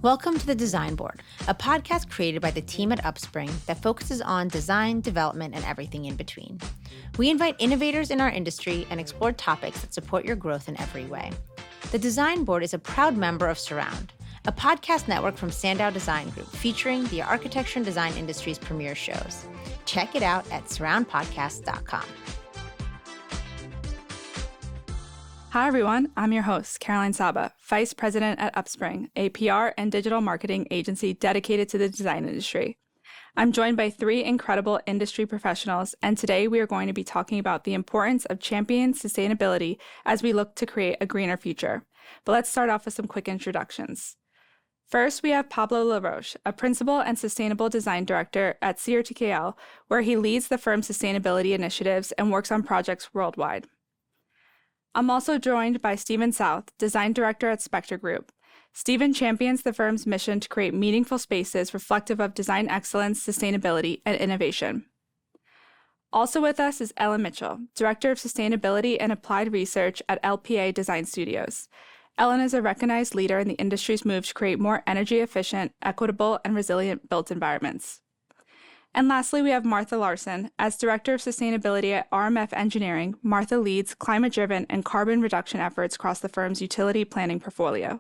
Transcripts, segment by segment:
Welcome to The Design Board, a podcast created by the team at Upspring that focuses on design, development, and everything in between. We invite innovators in our industry and explore topics that support your growth in every way. The Design Board is a proud member of Surround, a podcast network from Sandow Design Group featuring the architecture and design industry's premier shows. Check it out at surroundpodcast.com. Hi, everyone. I'm your host, Caroline Saba, Vice President at Upspring, a PR and digital marketing agency dedicated to the design industry. I'm joined by three incredible industry professionals, and today we are going to be talking about the importance of championing sustainability as we look to create a greener future. But let's start off with some quick introductions. First, we have Pablo La Roche, a Principal and Sustainable Design Director at CRTKL, where he leads the firm's sustainability initiatives and works on projects worldwide. I'm also joined by Stephen South, Design Director at Spectorgroup. Stephen champions the firm's mission to create meaningful spaces reflective of design excellence, sustainability, and innovation. Also with us is Ellen Mitchell, Director of Sustainability and Applied Research at LPA Design Studios. Ellen is a recognized leader in the industry's move to create more energy-efficient, equitable, and resilient built environments. And lastly, we have Martha Larson. As Director of Sustainability at RMF Engineering, Martha leads climate-driven and carbon reduction efforts across the firm's utility planning portfolio.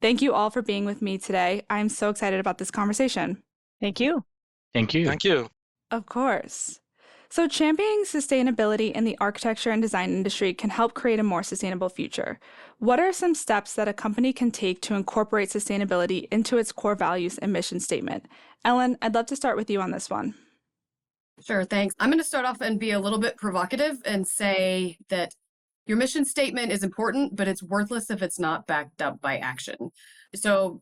Thank you all for being with me today. I'm so excited about this conversation. Thank you. Thank you. Thank you. Of course. So championing sustainability in the architecture and design industry can help create a more sustainable future. What are some steps that a company can take to incorporate sustainability into its core values and mission statement? Ellen, I'd love to start with you on this one. Sure, thanks. I'm going to start off and be a little bit provocative and say that your mission statement is important, but it's worthless if it's not backed up by action. So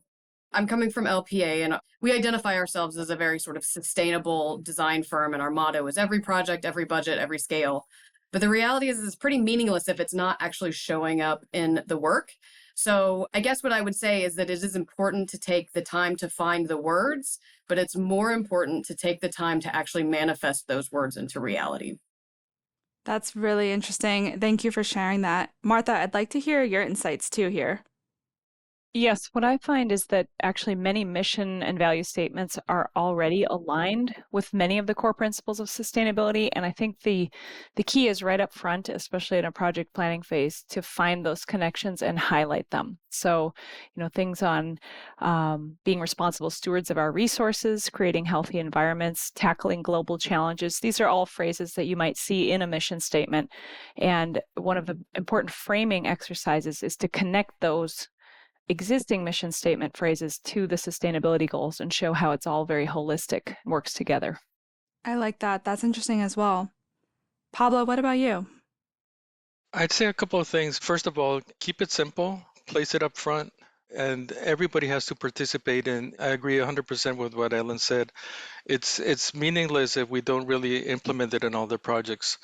I'm coming from LPA, and we identify ourselves as a very sort of sustainable design firm, and our motto is every project, every budget, every scale. But the reality is it's pretty meaningless if it's not actually showing up in the work. So I guess what I would say is that it is important to take the time to find the words, but it's more important to take the time to actually manifest those words into reality. That's really interesting. Thank you for sharing that. Martha, I'd like to hear your insights too here. Yes, what I find is that actually many mission and value statements are already aligned with many of the core principles of sustainability. And I think the key is right up front, especially in a project planning phase, to find those connections and highlight them. So, things on being responsible stewards of our resources, creating healthy environments, tackling global challenges. These are all phrases that you might see in a mission statement. And one of the important framing exercises is to connect those existing mission statement phrases to the sustainability goals and show how it's all very holistic, works together. I like that. That's interesting as well. Pablo, what about you? I'd say a couple of things. First of all, keep it simple, place it up front, and everybody has to participate. And I agree 100% with what Ellen said. It's meaningless if we don't really implement it in all the projects.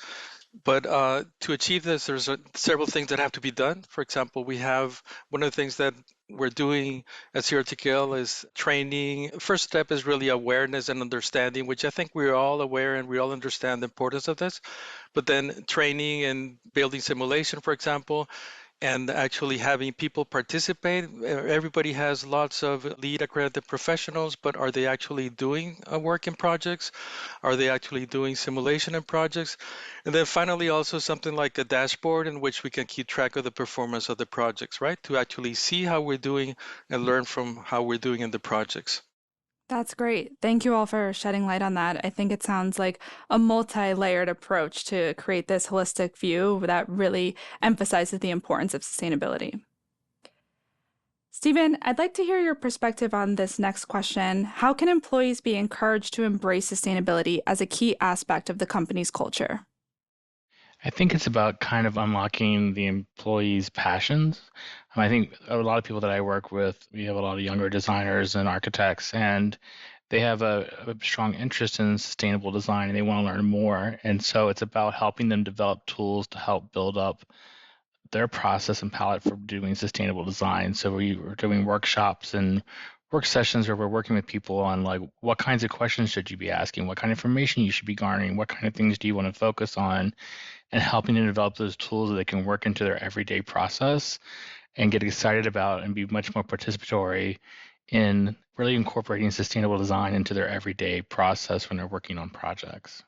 But to achieve this, there's several things that have to be done. For example, we have one of the things that we're doing at CRTKL is training. First step is really awareness and understanding, which I think we're all aware and we all understand the importance of this. But then training and building simulation, for example, and actually having people participate. Everybody has lots of lead accredited professionals, but are they actually doing work in projects? Are they actually doing simulation in projects? And then finally, also something like a dashboard in which we can keep track of the performance of the projects, right? To actually see how we're doing and learn from how we're doing in the projects. That's great. Thank you all for shedding light on that. I think it sounds like a multi-layered approach to create this holistic view that really emphasizes the importance of sustainability. Stephen, I'd like to hear your perspective on this next question. How can employees be encouraged to embrace sustainability as a key aspect of the company's culture? I think it's about kind of unlocking the employees' passions. I think a lot of people that I work with, we have a lot of younger designers and architects, and they have a strong interest in sustainable design and they want to learn more. And so it's about helping them develop tools to help build up their process and palette for doing sustainable design. So we're doing workshops and work sessions where we're working with people on like what kinds of questions should you be asking, what kind of information you should be garnering, what kind of things do you want to focus on, and helping them develop those tools that they can work into their everyday process and get excited about and be much more participatory in really incorporating sustainable design into their everyday process when they're working on projects.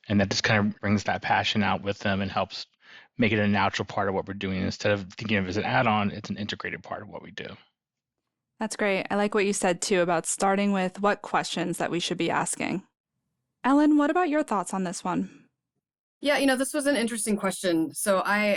And that just kind of brings that passion out with them and helps make it a natural part of what we're doing. Instead of thinking of it as an add-on, it's an integrated part of what we do. That's great. I like what you said too about starting with what questions that we should be asking. Ellen, what about your thoughts on this one? Yeah, this was an interesting question. So I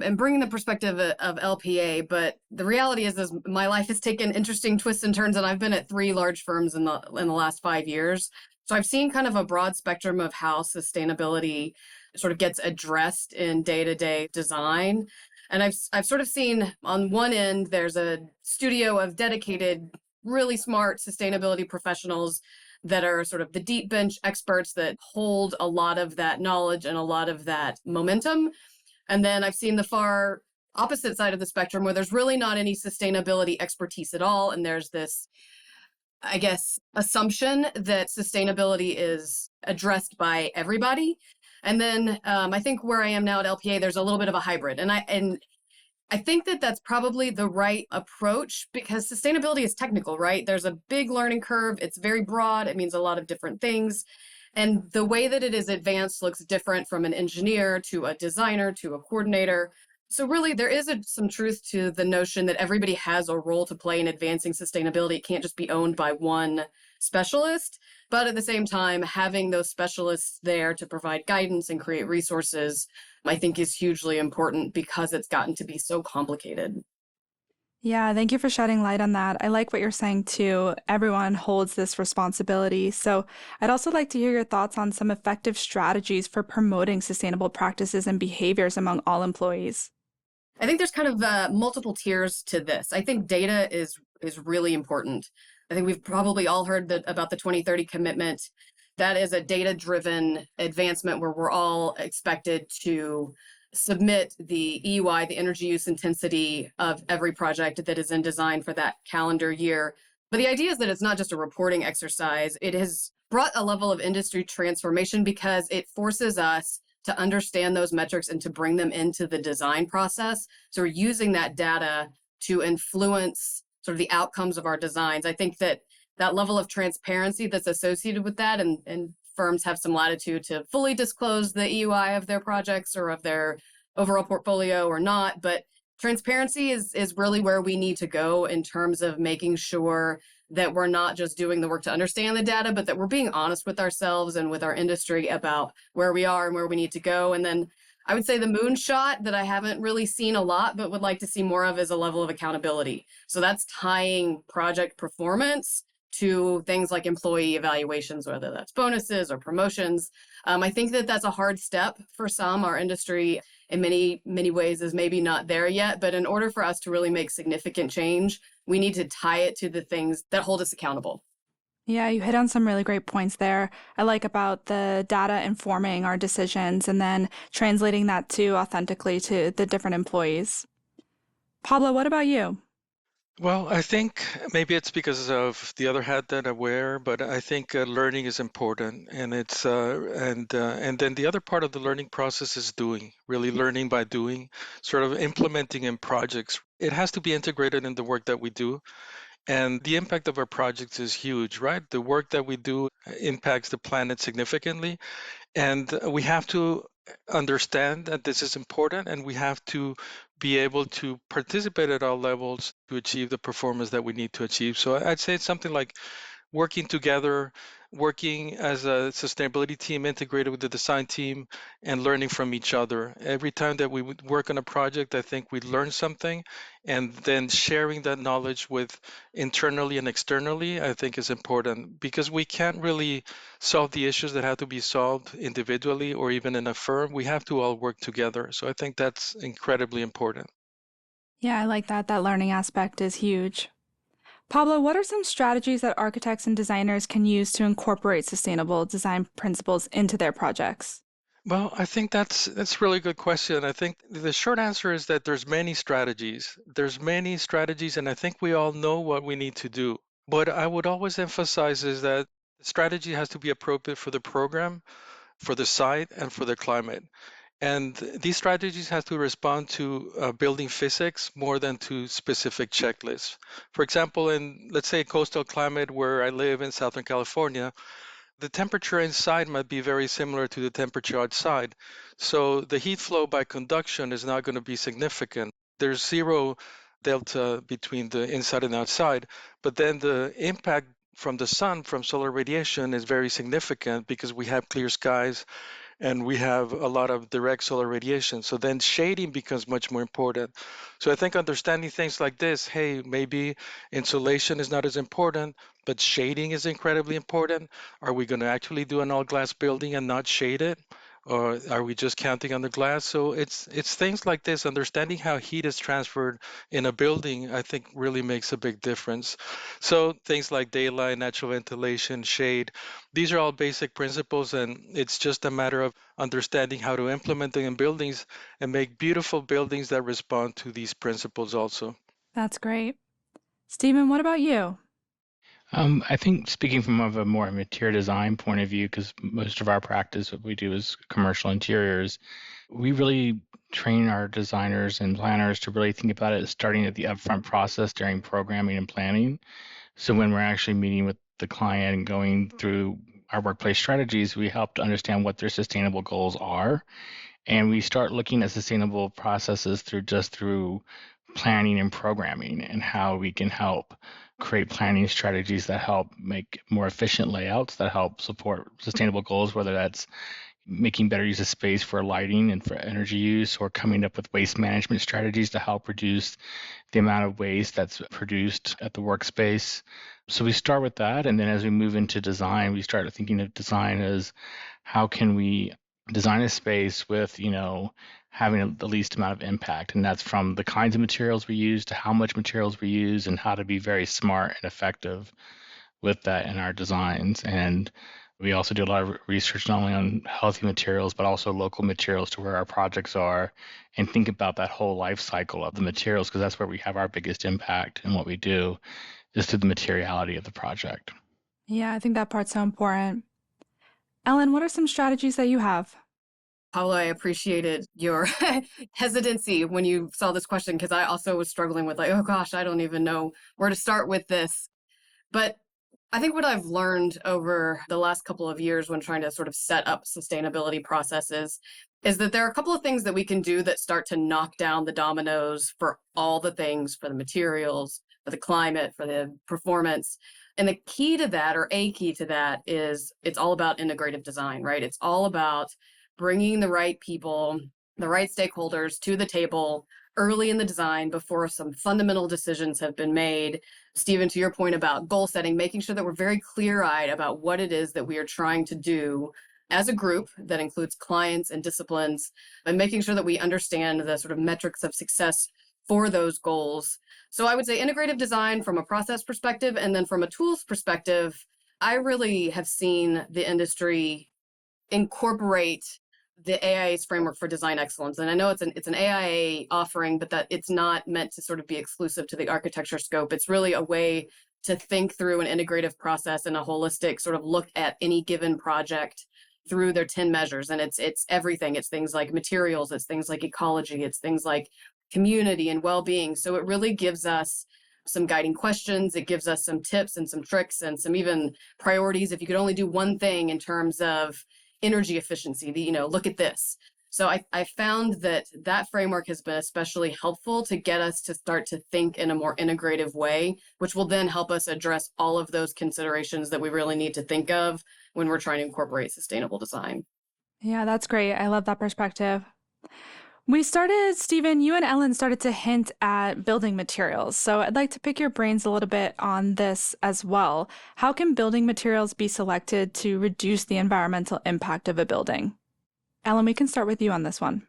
am bringing the perspective of LPA, but the reality is my life has taken interesting twists and turns, and I've been at 3 large firms in the last 5 years. So I've seen kind of a broad spectrum of how sustainability sort of gets addressed in day-to-day design. And I've sort of seen on one end, there's a studio of dedicated, really smart sustainability professionals that are sort of the deep bench experts that hold a lot of that knowledge and a lot of that momentum. And then I've seen the far opposite side of the spectrum where there's really not any sustainability expertise at all. And there's this, I guess, assumption that sustainability is addressed by everybody. And then I think where I am now at LPA, there's a little bit of a hybrid. And I think that that's probably the right approach because sustainability is technical, right? There's a big learning curve. It's very broad. It means a lot of different things. And the way that it is advanced looks different from an engineer to a designer to a coordinator. So really, there is some truth to the notion that everybody has a role to play in advancing sustainability. It can't just be owned by one specialist. But at the same time, having those specialists there to provide guidance and create resources, I think is hugely important because it's gotten to be so complicated. Yeah, thank you for shedding light on that. I like what you're saying too. Everyone holds this responsibility. So I'd also like to hear your thoughts on some effective strategies for promoting sustainable practices and behaviors among all employees. I think there's kind of multiple tiers to this. I think data is really important. I think we've probably all heard about the 2030 commitment. That is a data-driven advancement where we're all expected to submit the EUI, the energy use intensity of every project that is in design for that calendar year. But the idea is that it's not just a reporting exercise. It has brought a level of industry transformation because it forces us to understand those metrics and to bring them into the design process. So we're using that data to influence sort of the outcomes of our designs. I think that level of transparency that's associated with that, and firms have some latitude to fully disclose the EUI of their projects or of their overall portfolio or not. But transparency is really where we need to go in terms of making sure that we're not just doing the work to understand the data, but that we're being honest with ourselves and with our industry about where we are and where we need to go. And then I would say the moonshot that I haven't really seen a lot, but would like to see more of is a level of accountability. So that's tying project performance to things like employee evaluations, whether that's bonuses or promotions. I think that that's a hard step for some. Our industry in many, many ways is maybe not there yet, but in order for us to really make significant change, we need to tie it to the things that hold us accountable. Yeah, you hit on some really great points there. I like about the data informing our decisions and then translating that to authentically to the different employees. Pablo, what about you? Well, I think maybe it's because of the other hat that I wear, but I think learning is important, and and then the other part of the learning process is doing, really learning by doing, sort of implementing in projects. It has to be integrated in the work that we do, and the impact of our projects is huge, right? The work that we do impacts the planet significantly, and we have to understand that this is important, and we have to be able to participate at all levels to achieve the performance that we need to achieve. So I'd say it's something like working together, working as a sustainability team integrated with the design team, and learning from each other. Every time that we would work on a project, I think we learn something, and then sharing that knowledge with internally and externally, I think is important because we can't really solve the issues that have to be solved individually or even in a firm. We have to all work together. So I think that's incredibly important. Yeah, I like that. That learning aspect is huge. Pablo, what are some strategies that architects and designers can use to incorporate sustainable design principles into their projects? Well, I think that's a really good question. I think the short answer is that there's many strategies. There's many strategies, and I think we all know what we need to do. But I would always emphasize is that the strategy has to be appropriate for the program, for the site, and for the climate. And these strategies have to respond to building physics more than to specific checklists. For example, in, let's say, coastal climate where I live in Southern California, the temperature inside might be very similar to the temperature outside. So the heat flow by conduction is not going to be significant. There's zero delta between the inside and outside, but then the impact from the sun, from solar radiation, is very significant because we have clear skies and we have a lot of direct solar radiation. So then shading becomes much more important. So I think understanding things like this, hey, maybe insulation is not as important, but shading is incredibly important. Are we going to actually do an all glass building and not shade it? Or are we just counting on the glass? So it's things like this, understanding how heat is transferred in a building, I think really makes a big difference. So things like daylight, natural ventilation, shade, these are all basic principles, and it's just a matter of understanding how to implement them in buildings and make beautiful buildings that respond to these principles also. That's great. Stephen, what about you? I think speaking from of a more interior design point of view, because most of our practice, what we do is commercial interiors, we really train our designers and planners to really think about it starting at the upfront process during programming and planning. So when we're actually meeting with the client and going through our workplace strategies, we help to understand what their sustainable goals are. And we start looking at sustainable processes through planning and programming and how we can help create planning strategies that help make more efficient layouts that help support sustainable goals, whether that's making better use of space for lighting and for energy use, or coming up with waste management strategies to help reduce the amount of waste that's produced at the workspace. So we start with that, and then as we move into design, we start thinking of design as how can we design a space with, having the least amount of impact. And that's from the kinds of materials we use to how much materials we use and how to be very smart and effective with that in our designs. And we also do a lot of research not only on healthy materials, but also local materials to where our projects are, and think about that whole life cycle of the materials, because that's where we have our biggest impact in what we do, is through the materiality of the project. Yeah, I think that part's so important. Ellen, what are some strategies that you have? Pablo, I appreciated your hesitancy when you saw this question, because I also was struggling with oh gosh, I don't even know where to start with this. But I think what I've learned over the last couple of years when trying to sort of set up sustainability processes is that there are a couple of things that we can do that start to knock down the dominoes for all the things, for the materials, for the climate, for the performance. And the key to that, or a key to that, is it's all about integrative design, right? It's all about bringing the right people, the right stakeholders to the table early in the design before some fundamental decisions have been made. Stephen, to your point about goal setting, making sure that we're very clear-eyed about what it is that we are trying to do as a group that includes clients and disciplines, and making sure that we understand the sort of metrics of success for those goals. So I would say integrative design from a process perspective, and then from a tools perspective, I really have seen the industry incorporate the AIA's framework for design excellence. And I know it's an AIA offering, but that it's not meant to sort of be exclusive to the architecture scope. It's really a way to think through an integrative process and a holistic sort of look at any given project through their 10 measures. And it's everything. It's things like materials, it's things like ecology, it's things like community and well-being. So it really gives us some guiding questions. It gives us some tips and some tricks and some even priorities. If you could only do one thing in terms of energy efficiency, look at this. So I found that framework has been especially helpful to get us to start to think in a more integrative way, which will then help us address all of those considerations that we really need to think of when we're trying to incorporate sustainable design. Yeah, that's great. I love that perspective. Stephen, you and Ellen started to hint at building materials. So I'd like to pick your brains a little bit on this as well. How can building materials be selected to reduce the environmental impact of a building? Ellen, we can start with you on this one.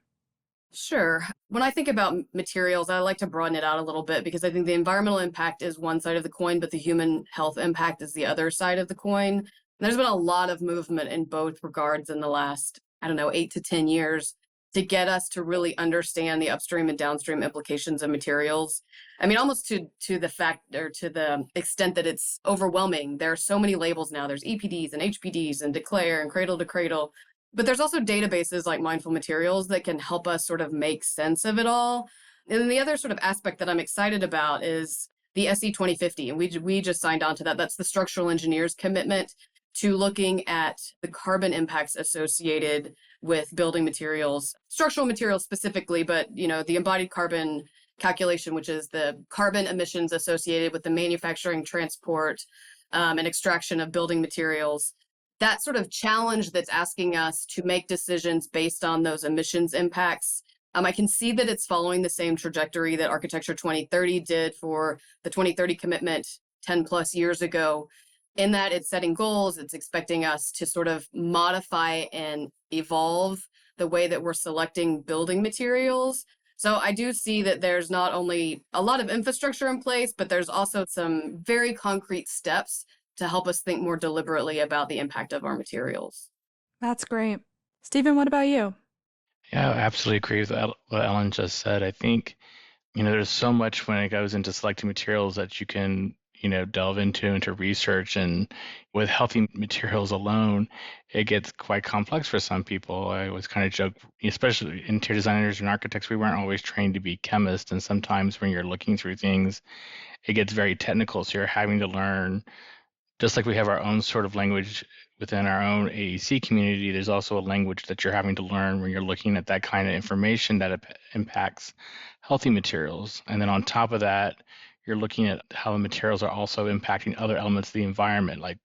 Sure. When I think about materials, I like to broaden it out a little bit, because I think the environmental impact is one side of the coin, but the human health impact is the other side of the coin. And there's been a lot of movement in both regards in the last, 8 to 10 years to get us to really understand the upstream and downstream implications of materials. I mean, almost to the fact, or to the extent that it's overwhelming. There are so many labels now. There's EPDs and HPDs and declare and cradle to cradle. But there's also databases like Mindful Materials that can help us sort of make sense of it all. And then the other sort of aspect that I'm excited about is the SE 2050. And we just signed on to that. That's the structural engineers' commitment to looking at the carbon impacts associated with building materials, structural materials specifically, but the embodied carbon calculation, which is the carbon emissions associated with the manufacturing, transport, and extraction of building materials. That sort of challenge that's asking us to make decisions based on those emissions impacts. I can see that it's following the same trajectory that Architecture 2030 did for the 2030 commitment 10 plus years ago, in that it's setting goals, it's expecting us to sort of modify and evolve the way that we're selecting building materials. So I do see that there's not only a lot of infrastructure in place, but there's also some very concrete steps to help us think more deliberately about the impact of our materials. That's great. Stephen, what about you? Yeah, I absolutely agree with what Ellen just said. I think, there's so much when it goes into selecting materials that you can, delve into research. And with healthy materials alone, it gets quite complex for some people. I always kind of joke, especially interior designers and architects, we weren't always trained to be chemists. And sometimes when you're looking through things, it gets very technical. So you're having to learn, just like we have our own sort of language within our own AEC community, there's also a language that you're having to learn when you're looking at that kind of information that impacts healthy materials. And then on top of that, you're looking at how the materials are also impacting other elements of the environment, like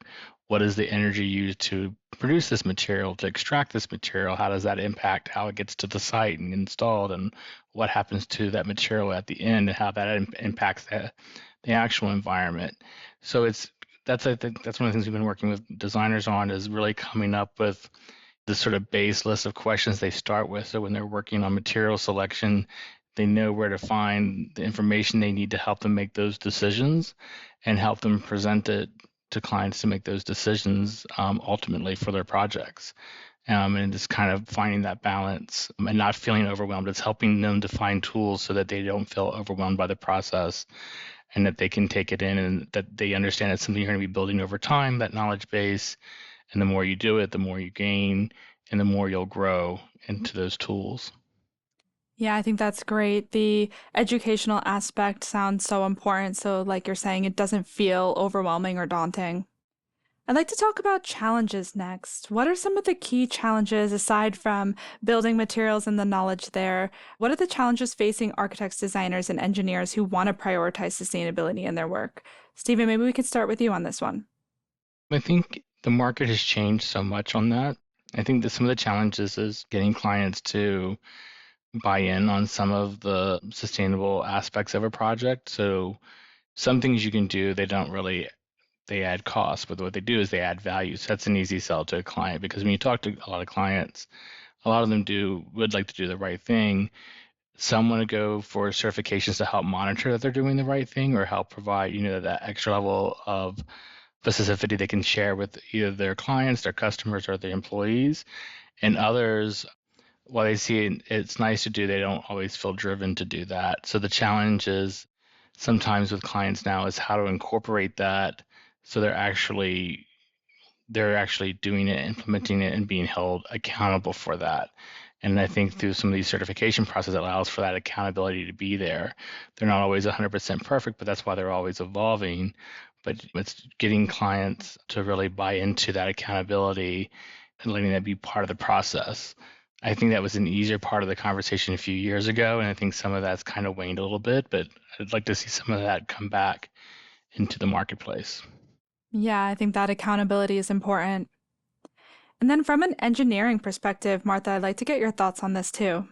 what is the energy used to produce this material, to extract this material? How does that impact how it gets to the site and installed, and what happens to that material at the end, and how that impacts the actual environment? So I think that's one of the things we've been working with designers on, is really coming up with this sort of base list of questions they start with. So when they're working on material selection, they know where to find the information they need to help them make those decisions and help them present it to clients to make those decisions ultimately for their projects. And just kind of finding that balance and not feeling overwhelmed. It's helping them to find tools so that they don't feel overwhelmed by the process, and that they can take it in, and that they understand it's something you're going to be building over time, that knowledge base. And the more you do it, the more you gain, and the more you'll grow into those tools. Yeah, I think that's great. The educational aspect sounds so important. So, like you're saying, it doesn't feel overwhelming or daunting. I'd like to talk about challenges next. What are some of the key challenges aside from building materials and the knowledge there? What are the challenges facing architects, designers, and engineers who want to prioritize sustainability in their work? Stephen, maybe we could start with you on this one. I think the market has changed so much on that. I think that some of the challenges is getting clients to buy in on some of the sustainable aspects of a project. So some things you can do, they add costs, but what they do is they add value. So that's an easy sell to a client, because when you talk to a lot of clients, a lot of them would like to do the right thing. Some want to go for certifications to help monitor that they're doing the right thing, or help provide, that extra level of specificity they can share with either their clients, their customers, or their employees. And others, while they see it's nice to do, they don't always feel driven to do that. So the challenge is sometimes with clients now is how to incorporate that so they're actually doing it, implementing it, and being held accountable for that. And I think through some of these certification processes, it allows for that accountability to be there. They're not always 100% perfect, but that's why they're always evolving. But it's getting clients to really buy into that accountability and letting that be part of the process. I think that was an easier part of the conversation a few years ago, and I think some of that's kind of waned a little bit, but I'd like to see some of that come back into the marketplace. Yeah, I think that accountability is important. And then from an engineering perspective, Martha, I'd like to get your thoughts on this too.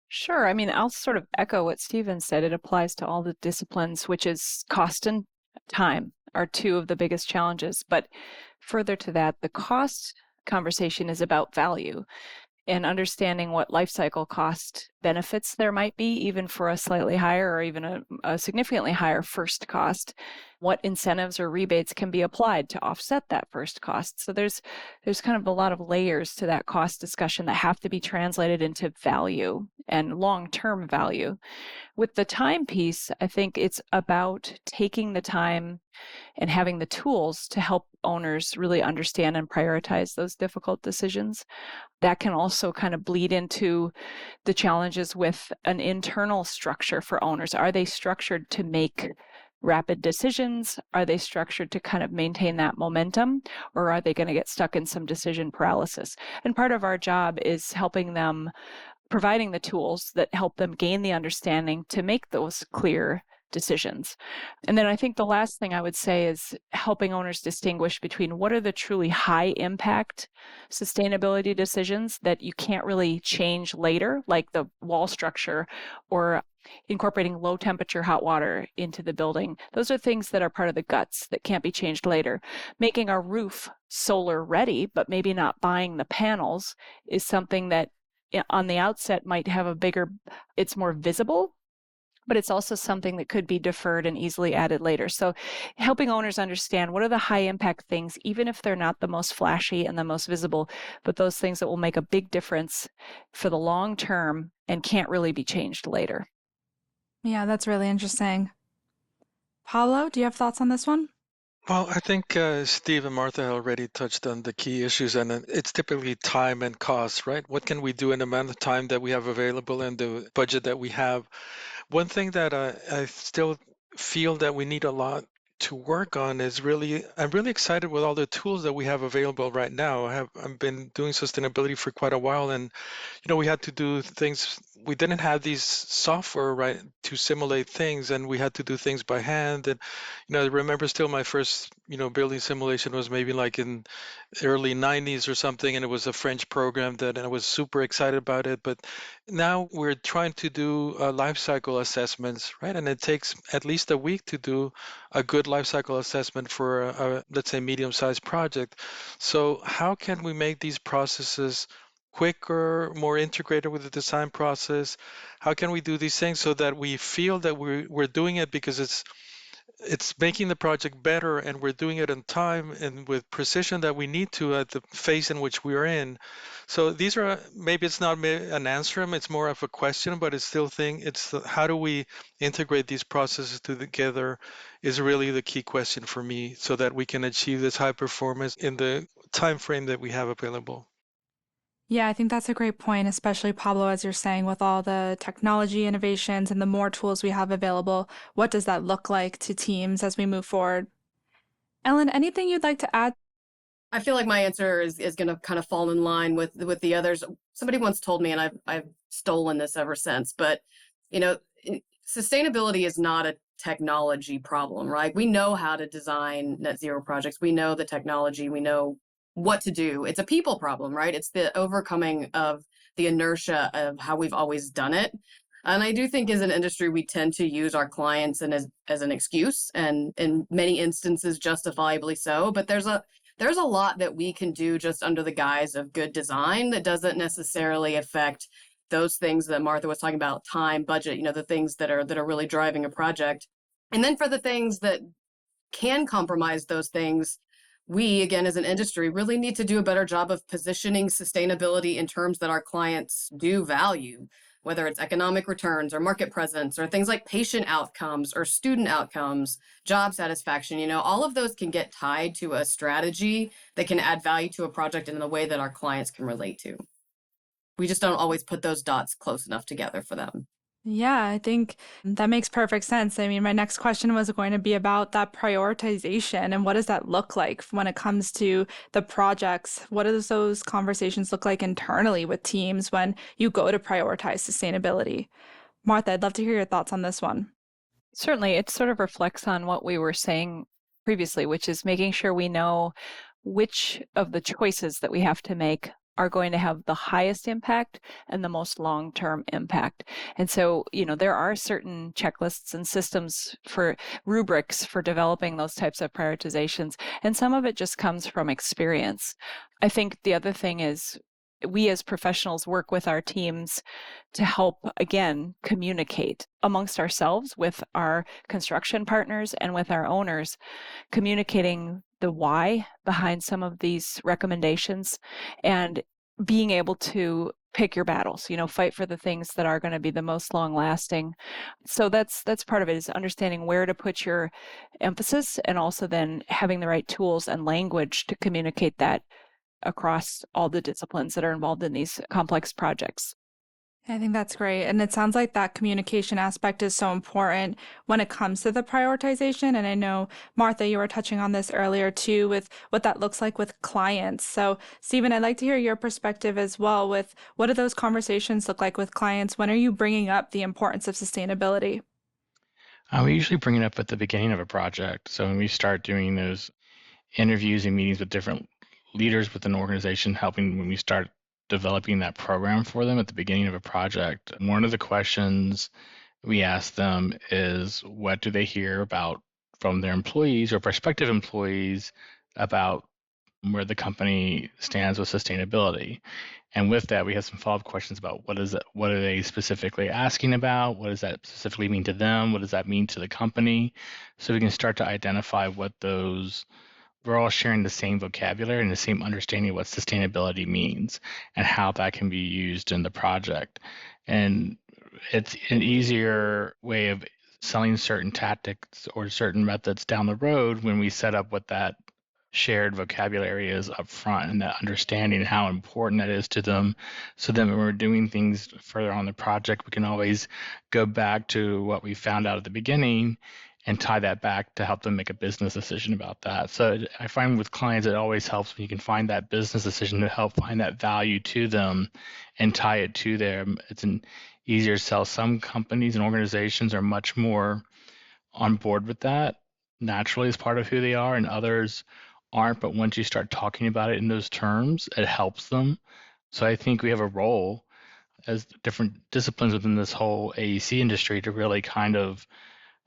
Sure. I mean, I'll sort of echo what Stephen said. It applies to all the disciplines, which is cost and time are two of the biggest challenges. But further to that, the cost conversation is about value and understanding what life cycle cost benefits there might be, even for a slightly higher or even a significantly higher first cost, what incentives or rebates can be applied to offset that first cost. So there's kind of a lot of layers to that cost discussion that have to be translated into value and long-term value. With the time piece, I think it's about taking the time and having the tools to help owners really understand and prioritize those difficult decisions. That can also kind of bleed into the challenges with an internal structure for owners. Are they structured to make rapid decisions? Are they structured to kind of maintain that momentum? Or are they going to get stuck in some decision paralysis? And part of our job is helping them, providing the tools that help them gain the understanding to make those clear decisions. And then I think the last thing I would say is helping owners distinguish between what are the truly high impact sustainability decisions that you can't really change later, like the wall structure or incorporating low temperature hot water into the building. Those are things that are part of the guts that can't be changed later. Making our roof solar ready, but maybe not buying the panels, is something that on the outset might have it's more visible, but it's also something that could be deferred and easily added later. So helping owners understand what are the high impact things, even if they're not the most flashy and the most visible, but those things that will make a big difference for the long term and can't really be changed later. Yeah, that's really interesting. Pablo, do you have thoughts on this one? Well, I think Steve and Martha already touched on the key issues, and it's typically time and cost, right? What can we do in the amount of time that we have available and the budget that we have? One thing that I still feel that we need a lot to work on is I'm really excited with all the tools that we have available right now. I've been doing sustainability for quite a while, and we had to do things. We didn't have these software, right, to simulate things, and we had to do things by hand. And I remember still my first building simulation was maybe like in early 90s or something, and it was a French program and I was super excited about it. But now we're trying to do life cycle assessments, right? And it takes at least a week to do a good life cycle assessment for let's say, medium-sized project. So how can we make these processes quicker, more integrated with the design process? How can we do these things so that we feel that we're doing it because it's making the project better, and we're doing it in time and with precision that we need to at the phase in which we are in. So these are, maybe it's not an answer, it's more of a question, but it's still how do we integrate these processes together is really the key question for me, so that we can achieve this high performance in the time frame that we have available. Yeah, I think that's a great point, especially Pablo, as you're saying, with all the technology innovations and the more tools we have available. What does that look like to teams as we move forward? Ellen, anything you'd like to add? I feel like my answer is going to kind of fall in line with the others. Somebody once told me, and I've stolen this ever since, but sustainability is not a technology problem, right? We know how to design net zero projects. We know the technology. We know what to do. It's a people problem, right? It's the overcoming of the inertia of how we've always done it. And I do think as an industry, we tend to use our clients and as an excuse, and in many instances, justifiably so. But there's a lot that we can do just under the guise of good design that doesn't necessarily affect those things that Martha was talking about: time, budget, the things that are really driving a project. And then for the things that can compromise those things, we, again, as an industry, really need to do a better job of positioning sustainability in terms that our clients do value, whether it's economic returns or market presence or things like patient outcomes or student outcomes, job satisfaction. All of those can get tied to a strategy that can add value to a project in a way that our clients can relate to. We just don't always put those dots close enough together for them. Yeah, I think that makes perfect sense. I mean, my next question was going to be about that prioritization and what does that look like when it comes to the projects? What does those conversations look like internally with teams when you go to prioritize sustainability? Martha, I'd love to hear your thoughts on this one. Certainly, it sort of reflects on what we were saying previously, which is making sure we know which of the choices that we have to make are going to have the highest impact and the most long-term impact. And so, there are certain checklists and systems for rubrics for developing those types of prioritizations. And some of it just comes from experience. I think the other thing is we as professionals work with our teams to help, again, communicate amongst ourselves with our construction partners and with our owners, communicating the why behind some of these recommendations and being able to pick your battles, fight for the things that are going to be the most long lasting. So that's part of it, is understanding where to put your emphasis and also then having the right tools and language to communicate that across all the disciplines that are involved in these complex projects. I think that's great. And it sounds like that communication aspect is so important when it comes to the prioritization. And I know, Martha, you were touching on this earlier too, with what that looks like with clients. So, Stephen, I'd like to hear your perspective as well with what do those conversations look like with clients? When are you bringing up the importance of sustainability? We usually bring it up at the beginning of a project. So when we start doing those interviews and meetings with different leaders within an organization, helping when we start developing that program for them at the beginning of a project, one of the questions we ask them is, what do they hear about from their employees or prospective employees about where the company stands with sustainability? And with that, we have some follow-up questions about what are they specifically asking about? What does that specifically mean to them? What does that mean to the company? So we can start to identify what those, we're all sharing the same vocabulary and the same understanding of what sustainability means and how that can be used in the project. And it's an easier way of selling certain tactics or certain methods down the road when we set up what that shared vocabulary is up front, and that understanding how important that is to them. So then when we're doing things further on the project, we can always go back to what we found out at the beginning and tie that back to help them make a business decision about that. So I find with clients, it always helps when you can find that business decision to help find that value to them and tie it to them. It's an easier sell. Some companies and organizations are much more on board with that naturally as part of who they are, and others aren't. But once you start talking about it in those terms, it helps them. So I think we have a role as different disciplines within this whole AEC industry to really kind of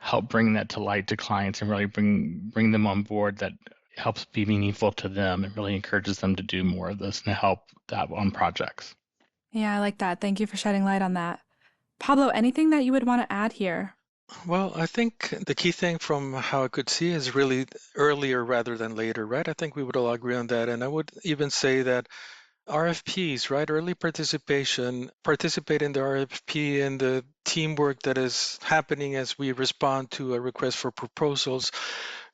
help bring that to light to clients and really bring them on board. That helps be meaningful to them and really encourages them to do more of this and help that on projects. Yeah, I like that. Thank you for shedding light on that. Pablo, anything that you would want to add here? Well, I think the key thing from how I could see is really earlier rather than later, right? I think we would all agree on that. And I would even say that RFPs, right? Early participation, participate in the RFP and the teamwork that is happening as we respond to a request for proposals.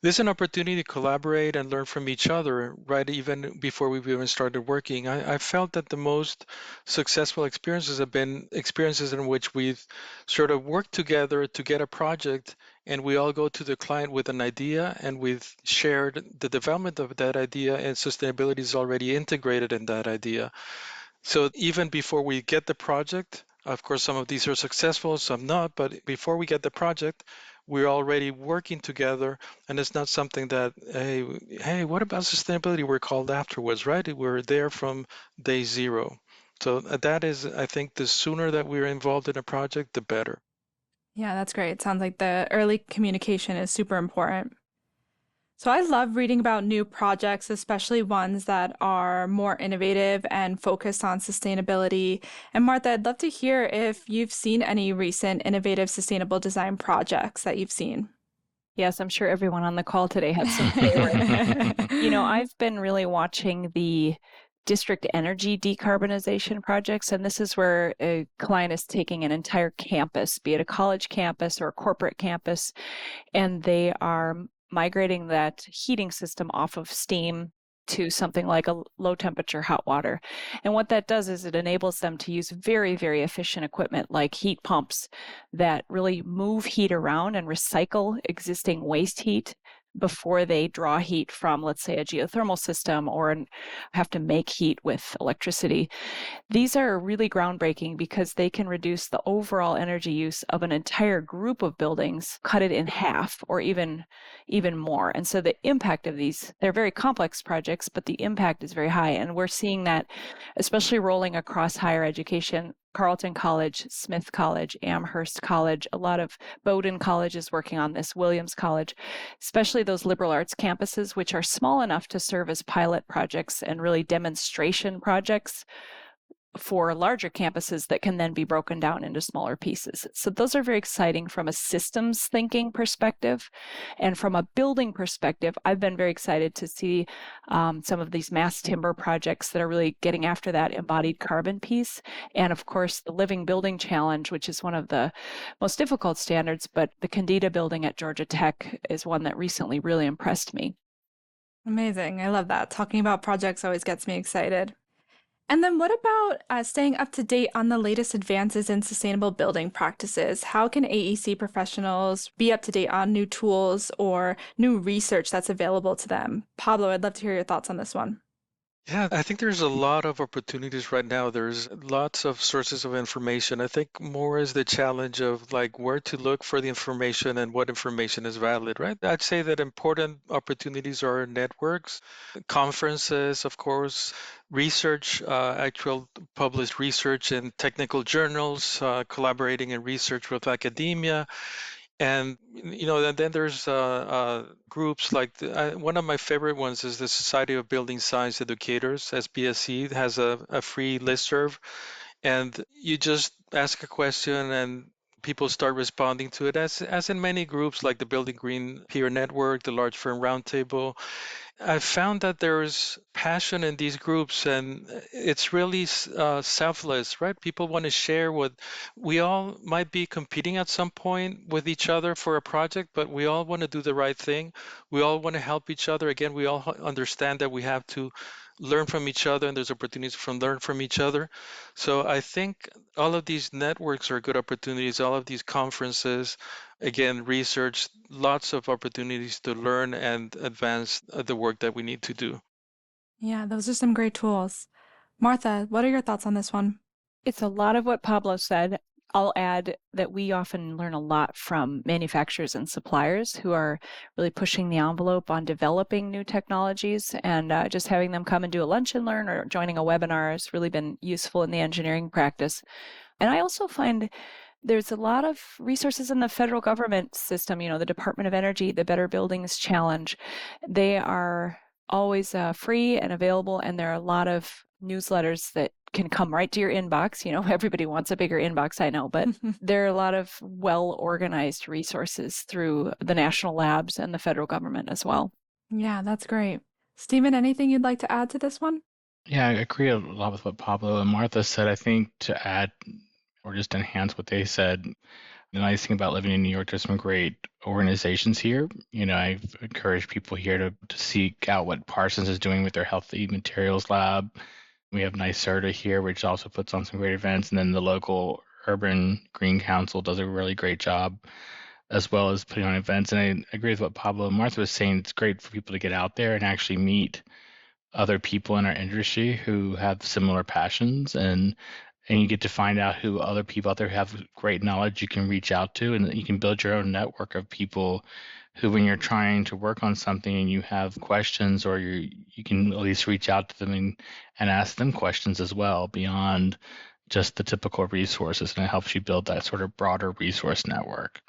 This is an opportunity to collaborate and learn from each other, right? Even before we've even started working. I felt that the most successful experiences have been experiences in which we've sort of worked together to get a project, and we all go to the client with an idea, and we've shared the development of that idea, and sustainability is already integrated in that idea. So even before we get the project, of course, some of these are successful, some not, but before we get the project, we're already working together, and it's not something that, hey, what about sustainability? We're called afterwards, right? We're there from day zero. So that is, I think, the sooner that we're involved in a project, the better. Yeah, that's great. It sounds like the early communication is super important. So I love reading about new projects, especially ones that are more innovative and focused on sustainability. And Martha, I'd love to hear if you've seen any recent innovative sustainable design projects that you've seen. Yes, I'm sure everyone on the call today has some favorites. I've been really watching the district energy decarbonization projects, and this is where a client is taking an entire campus, be it a college campus or a corporate campus, and they are migrating that heating system off of steam to something like a low temperature hot water. And what that does is it enables them to use very, very efficient equipment like heat pumps that really move heat around and recycle existing waste heat before they draw heat from, let's say, a geothermal system or have to make heat with electricity. These are really groundbreaking because they can reduce the overall energy use of an entire group of buildings, cut it in half or even more. And so the impact of these, they're very complex projects, but the impact is very high. And we're seeing that especially rolling across higher education. Carleton College, Smith College, Amherst College, a lot of Bowdoin College is working on this, Williams College, especially those liberal arts campuses, which are small enough to serve as pilot projects and really demonstration projects for larger campuses that can then be broken down into smaller pieces. So those are very exciting from a systems thinking perspective. And from a building perspective, I've been very excited to see some of these mass timber projects that are really getting after that embodied carbon piece. And of course, the Living Building Challenge, which is one of the most difficult standards, but the Candida building at Georgia Tech is one that recently really impressed me. Amazing. I love that. Talking about projects always gets me excited. And then what about staying up to date on the latest advances in sustainable building practices? How can AEC professionals be up to date on new tools or new research that's available to them? Pablo, I'd love to hear your thoughts on this one. Yeah, I think there's a lot of opportunities right now. There's lots of sources of information. I think more is the challenge of like where to look for the information and what information is valid, right? I'd say that important opportunities are networks, conferences, of course, research, actual published research in technical journals, collaborating in research with academia. And then there's groups like one of my favorite ones is the Society of Building Science Educators, SBSE, has a free listserv, and you just ask a question and people start responding to it, as in many groups like the Building Green Peer Network, the Large Firm Roundtable. I found that there's passion in these groups, and it's really selfless, right? People want to share what we all might be competing at some point with each other for a project, but we all want to do the right thing. We all want to help each other. Again, we all understand that we have to learn from each other, and there's opportunities from learn from each other. So I think all of these networks are good opportunities. All of these conferences, again, research, lots of opportunities to learn and advance the work that we need to do. Yeah, those are some great tools. Martha, what are your thoughts on this one? It's a lot of what Pablo said. I'll add that we often learn a lot from manufacturers and suppliers who are really pushing the envelope on developing new technologies, and just having them come and do a lunch and learn or joining a webinar has really been useful in the engineering practice. And I also find there's a lot of resources in the federal government system, the Department of Energy, the Better Buildings Challenge. They are always free and available, and there are a lot of newsletters that can come right to your inbox. Everybody wants a bigger inbox, I know, but there are a lot of well-organized resources through the national labs and the federal government as well. Yeah, that's great. Stephen, anything you'd like to add to this one? Yeah, I agree a lot with what Pablo and Martha said. I think to add or just enhance what they said, the nice thing about living in New York, there's some great organizations here. I've encouraged people here to seek out what Parsons is doing with their Healthy Materials Lab. We have NYSERDA here, which also puts on some great events. And then the local Urban Green Council does a really great job, as well as putting on events. And I agree with what Pablo and Martha was saying. It's great for people to get out there and actually meet other people in our industry who have similar passions, and you get to find out who other people out there have great knowledge you can reach out to, and you can build your own network of people who, when you're trying to work on something and you have questions, or you can at least reach out to them and ask them questions as well beyond just the typical resources, and it helps you build that sort of broader resource network.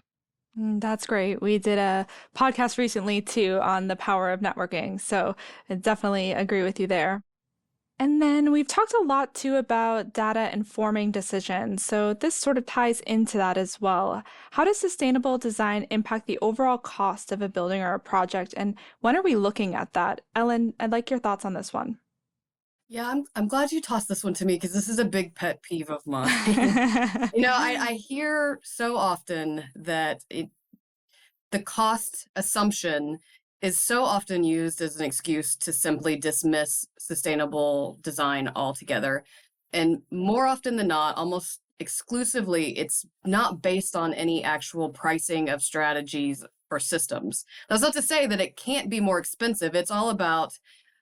That's great. We did a podcast recently too on the power of networking, so I definitely agree with you there. And then we've talked a lot too about data informing decisions. So this sort of ties into that as well. How does sustainable design impact the overall cost of a building or a project? And when are we looking at that? Ellen, I'd like your thoughts on this one. Yeah, I'm glad you tossed this one to me because this is a big pet peeve of mine. I hear so often that the cost assumption is so often used as an excuse to simply dismiss sustainable design altogether. And more often than not, almost exclusively, it's not based on any actual pricing of strategies or systems. That's not to say that it can't be more expensive. It's all about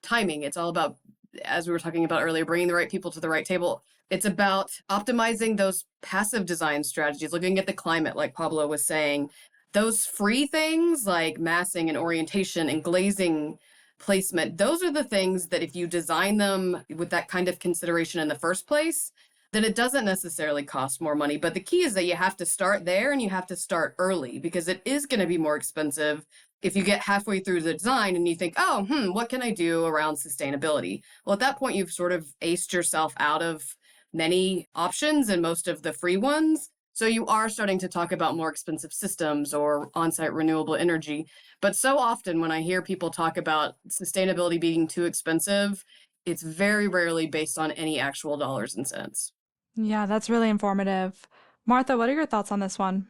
timing. It's all about, as we were talking about earlier, bringing the right people to the right table. It's about optimizing those passive design strategies, looking at the climate, like Pablo was saying. Those free things like massing and orientation and glazing placement, those are the things that if you design them with that kind of consideration in the first place, then it doesn't necessarily cost more money. But the key is that you have to start there, and you have to start early, because it is going to be more expensive if you get halfway through the design and you think, what can I do around sustainability? Well, at that point, you've sort of aced yourself out of many options and most of the free ones. So you are starting to talk about more expensive systems or on-site renewable energy. But so often when I hear people talk about sustainability being too expensive, it's very rarely based on any actual dollars and cents. Yeah, that's really informative. Martha, what are your thoughts on this one?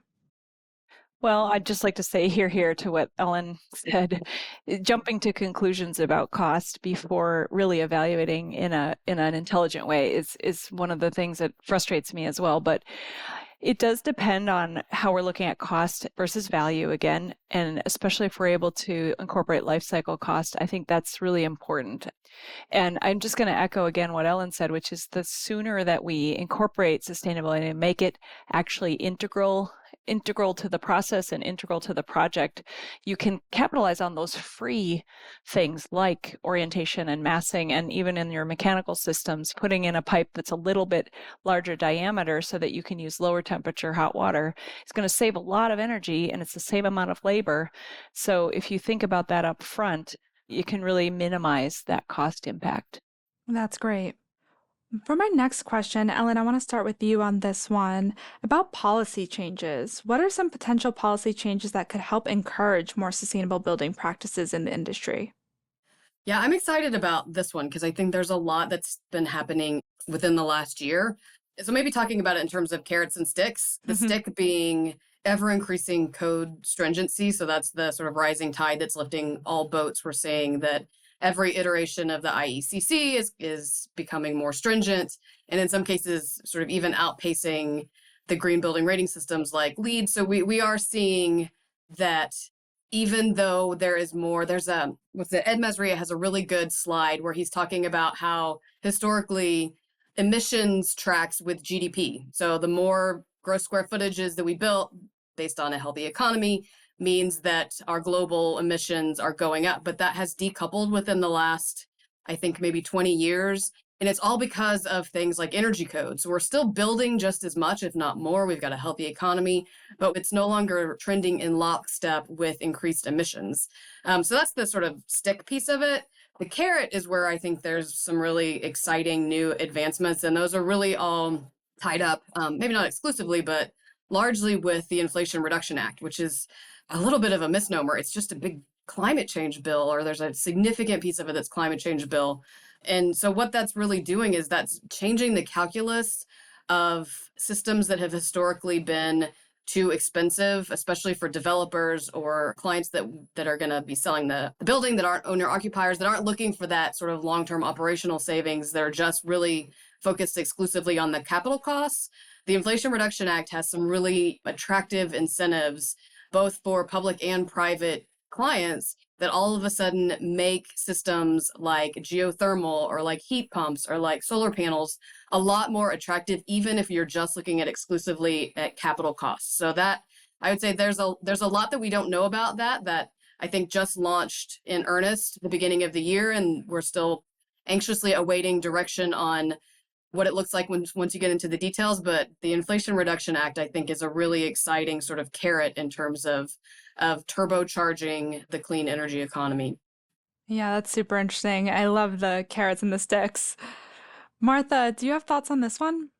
Well, I'd just like to say here to what Ellen said. Jumping to conclusions about cost before really evaluating in an intelligent way is one of the things that frustrates me as well. But it does depend on how we're looking at cost versus value again, and especially if we're able to incorporate life cycle cost, I think that's really important. And I'm just going to echo again what Ellen said, which is the sooner that we incorporate sustainability and make it actually integral to the process and integral to the project, you can capitalize on those free things like orientation and massing, and even in your mechanical systems, putting in a pipe that's a little bit larger diameter so that you can use lower temperature hot water. It's going to save a lot of energy and it's the same amount of labor. So if you think about that up front, you can really minimize that cost impact. That's great. For my next question, Ellen, I want to start with you on this one about policy changes. What are some potential policy changes that could help encourage more sustainable building practices in the industry? Yeah, I'm excited about this one because I think there's a lot that's been happening within the last year. So maybe talking about it in terms of carrots and sticks, the stick being ever increasing code stringency. So that's the sort of rising tide that's lifting all boats. We're saying that every iteration of the IECC is becoming more stringent, and in some cases, sort of even outpacing the green building rating systems like LEED. So we are seeing that even though there is more, Ed Mesria has a really good slide where he's talking about how historically emissions tracks with GDP. So the more gross square footages that we built based on a healthy economy means that our global emissions are going up, but that has decoupled within the last, I think, maybe 20 years. And it's all because of things like energy codes. So we're still building just as much, if not more. We've got a healthy economy, but it's no longer trending in lockstep with increased emissions. So that's the sort of stick piece of it. The carrot is where I think there's some really exciting new advancements, and those are really all tied up, maybe not exclusively, but largely with the Inflation Reduction Act, which is a little bit of a misnomer. It's just a big climate change bill, or there's a significant piece of it that's climate change bill. And so what that's really doing is that's changing the calculus of systems that have historically been too expensive, especially for developers or clients that are going to be selling the building, that aren't owner occupiers, that aren't looking for that sort of long-term operational savings. They're just really focused exclusively on the capital costs. The Inflation Reduction Act has some really attractive incentives, both for public and private clients, that all of a sudden make systems like geothermal or like heat pumps or like solar panels a lot more attractive, even if you're just looking at exclusively at capital costs. So that, I would say there's a lot that we don't know about that I think just launched in earnest at the beginning of the year, and we're still anxiously awaiting direction on what it looks like once you get into the details. But the Inflation Reduction Act, I think, is a really exciting sort of carrot in terms of turbocharging the clean energy economy. Yeah, that's super interesting. I love the carrots and the sticks. Martha, do you have thoughts on this one?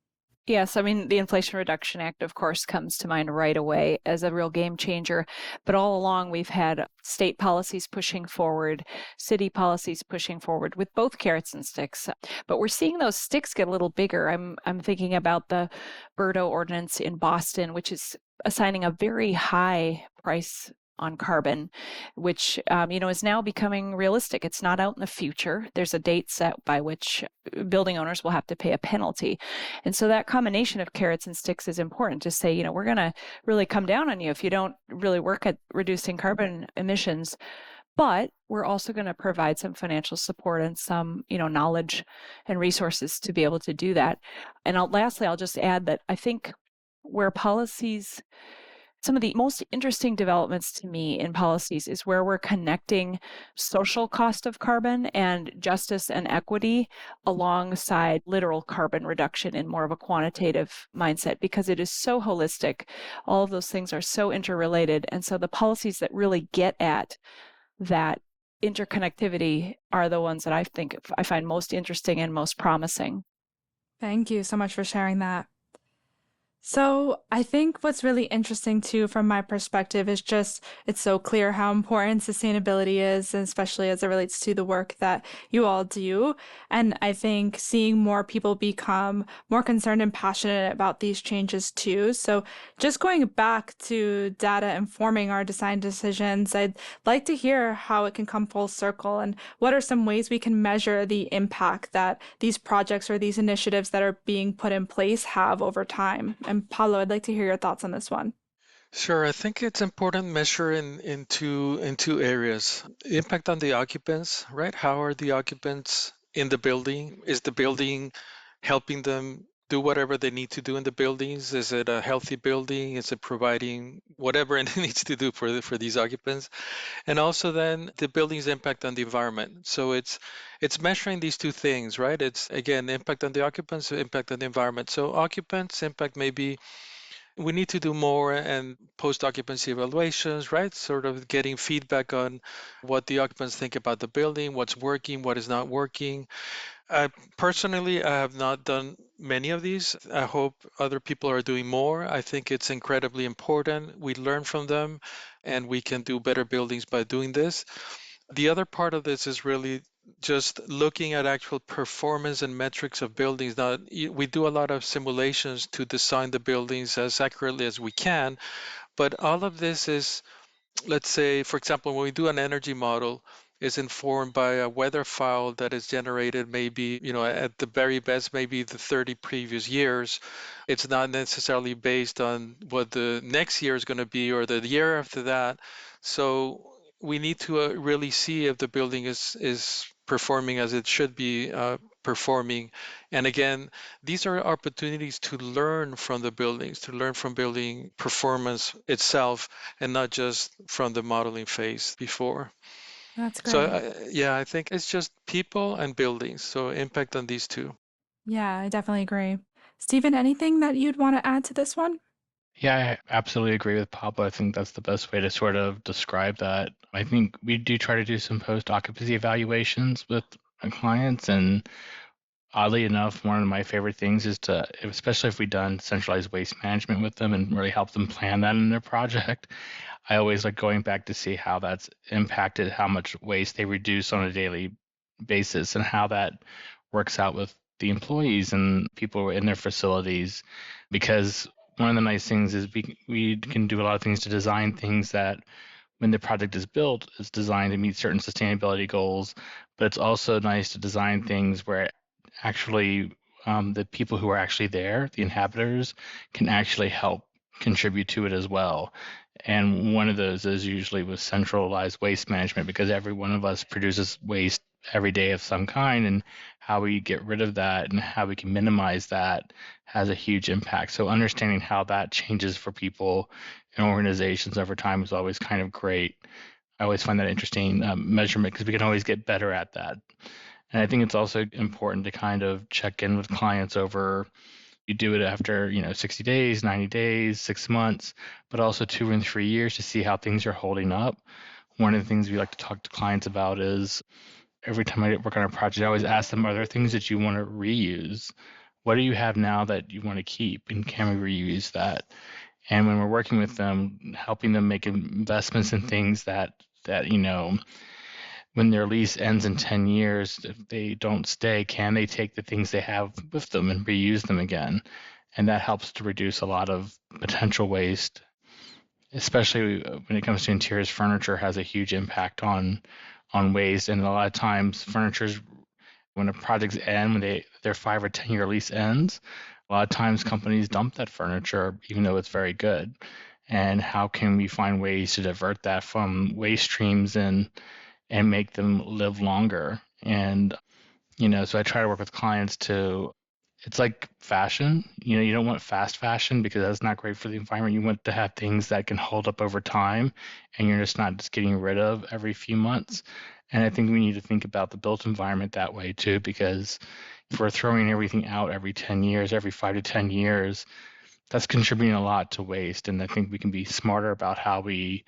Yes, I mean, the Inflation Reduction Act, of course, comes to mind right away as a real game changer. But all along, we've had state policies pushing forward, city policies pushing forward with both carrots and sticks. But we're seeing those sticks get a little bigger. I'm thinking about the Berto ordinance in Boston, which is assigning a very high price on carbon, which is now becoming realistic. It's not out in the future. There's a date set by which building owners will have to pay a penalty. And so that combination of carrots and sticks is important to say, we're going to really come down on you if you don't really work at reducing carbon emissions. But we're also going to provide some financial support and some, knowledge and resources to be able to do that. And lastly, I'll just add that I think where policies, some of the most interesting developments to me in policies is where we're connecting social cost of carbon and justice and equity alongside literal carbon reduction in more of a quantitative mindset, because it is so holistic. All of those things are so interrelated. And so the policies that really get at that interconnectivity are the ones that I find most interesting and most promising. Thank you so much for sharing that. So I think what's really interesting too, from my perspective, is just it's so clear how important sustainability is, and especially as it relates to the work that you all do. And I think seeing more people become more concerned and passionate about these changes too. So just going back to data informing our design decisions, I'd like to hear how it can come full circle and what are some ways we can measure the impact that these projects or these initiatives that are being put in place have over time. And Paulo, I'd like to hear your thoughts on this one. Sure, I think it's important to measure in two areas. Impact on the occupants, right? How are the occupants in the building? Is the building helping them do whatever they need to do in the buildings? Is it a healthy building? Is it providing whatever it needs to do for these occupants? And also then the building's impact on the environment. So it's measuring these two things, right? It's again impact on the occupants, impact on the environment. So occupants impact maybe we need to do more and post occupancy evaluations, right? Sort of getting feedback on what the occupants think about the building, what's working, what is not working. Personally, I have not done many of these. I hope other people are doing more. I think it's incredibly important. We learn from them and we can do better buildings by doing this. The other part of this is really just looking at actual performance and metrics of buildings. Now, we do a lot of simulations to design the buildings as accurately as we can, but all of this is, let's say, for example, when we do an energy model, is informed by a weather file that is generated maybe, at the very best, maybe the 30 previous years. It's not necessarily based on what the next year is going to be or the year after that. So we need to really see if the building is performing as it should be performing. And again, these are opportunities to learn from the buildings, to learn from building performance itself, and not just from the modeling phase before. That's So great. yeah, I think it's just people and buildings. So impact on these two. Yeah, I definitely agree. Stephen, anything that you'd want to add to this one? Yeah, I absolutely agree with Pablo. I think that's the best way to sort of describe that. I think we do try to do some post-occupancy evaluations with our clients, and oddly enough, one of my favorite things is to, especially if we've done centralized waste management with them and really help them plan that in their project, I always like going back to see how that's impacted how much waste they reduce on a daily basis and how that works out with the employees and people in their facilities. Because one of the nice things is we can do a lot of things to design things that when the project is built, it's designed to meet certain sustainability goals, but it's also nice to design things where actually the people who are actually there, the inhabitants, can actually help contribute to it as well. And one of those is usually with centralized waste management because every one of us produces waste every day of some kind, and how we get rid of that and how we can minimize that has a huge impact. So understanding how that changes for people and organizations over time is always kind of great. I always find that interesting measurement because we can always get better at that. And I think it's also important to kind of check in with clients over, you do it after, 60 days, 90 days, 6 months, but also 2 and 3 years to see how things are holding up. One of the things we like to talk to clients about is every time I work on a project, I always ask them, are there things that you want to reuse? What do you have now that you want to keep? And can we reuse that? And when we're working with them, helping them make investments in things that when their lease ends in 10 years, if they don't stay, can they take the things they have with them and reuse them again? And that helps to reduce a lot of potential waste, especially when it comes to interiors. Furniture has a huge impact on waste, and a lot of times furniture's when a project's end, when their 5 or 10 year lease ends, a lot of times companies dump that furniture even though it's very good. And how can we find ways to divert that from waste streams and make them live longer? And so I try to work with clients to, it's like fashion. You don't want fast fashion because that's not great for the environment. You want to have things that can hold up over time and you're just not just getting rid of every few months. And I think we need to think about the built environment that way too, because if we're throwing everything out every 10 years, every 5 to 10 years, that's contributing a lot to waste. And I think we can be smarter about how we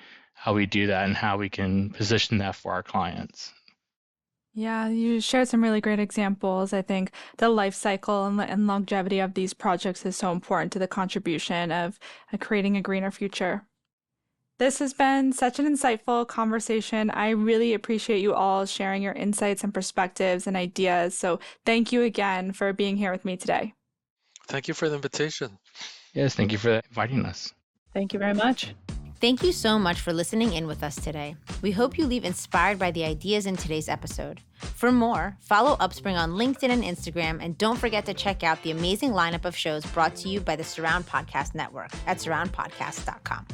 do that and how we can position that for our clients. Yeah, you shared some really great examples. I think the life cycle and longevity of these projects is so important to the contribution of creating a greener future. This has been such an insightful conversation. I really appreciate you all sharing your insights and perspectives and ideas. So thank you again for being here with me today. Thank you for the invitation. Yes, thank you for inviting us. Thank you very much. Thank you so much for listening in with us today. We hope you leave inspired by the ideas in today's episode. For more, follow Upspring on LinkedIn and Instagram, and don't forget to check out the amazing lineup of shows brought to you by the Surround Podcast Network at surroundpodcast.com.